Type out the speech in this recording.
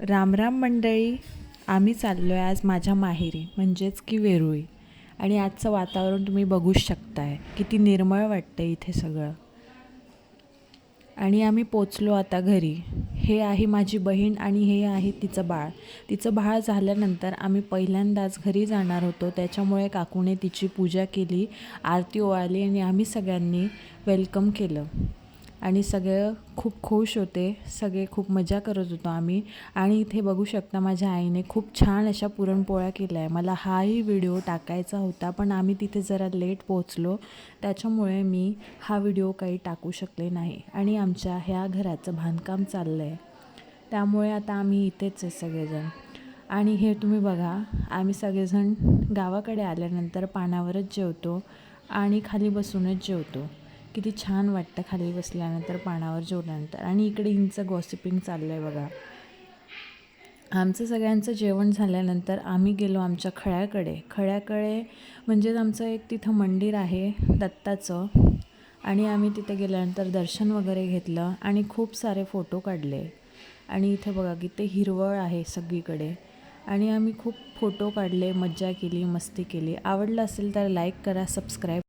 राम राम मंडळी. आम्ही चाललो आहे आज माझ्या माहेरी म्हणजेच की वेरूळी. आणि आजचं वातावरण तुम्ही बघूच शकताय, किती निर्मळ वाटतं इथे सगळं. आणि आम्ही पोचलो आता घरी. हे आहे माझी बहीण आणि हे आहे तिचं बाळ. तिचं बाळ झाल्यानंतर आम्ही पहिल्यांदाच घरी जाणार होतो, त्याच्यामुळे काकूने तिची पूजा केली, आरती ओवाळली आणि आम्ही सगळ्यांनी वेलकम केलं. आणि सगळे खूप खुश होते, सगळे खूप मजा करत होतो आम्ही. आणि इथे बघू शकता माझ्या आईने खूप छान अशा पुरणपोळ्या केल्या आहे. मला हाही व्हिडिओ टाकायचा होता, पण आम्ही तिथे जरा लेट पोहोचलो, त्याच्यामुळे मी हा व्हिडिओ काही टाकू शकले नाही. आणि आमच्या ह्या घराचं बांधकाम चाललं आहे, त्यामुळे आता आम्ही इथेच आहे सगळेजण. आणि हे तुम्ही बघा, आम्ही सगळेजण गावाकडे आल्यानंतर पानावरच जेवतो आणि खाली बसूनच जेवतो. किती छान वाटतं खाली बसल्यानंतर, पानावर जेवल्यानंतर. आणि इकडे हिंचं गॉसिपिंग चाललं आहे बघा. आमचं सगळ्यांचं जेवण झाल्यानंतर आम्ही गेलो आमच्या खळ्याकडे म्हणजेच आमचं एक तिथं मंदिर आहे दत्ताचं. आणि आम्ही तिथे गेल्यानंतर दर्शन वगैरे घेतलं आणि खूप सारे फोटो काढले. आणि इथे बघा किती हिरवळ आहे सगळीकडे. आणि आम्ही खूप फोटो काढले, मज्जा केली, मस्ती केली. आवडलं असेल तर लाईक करा, सबस्क्राईब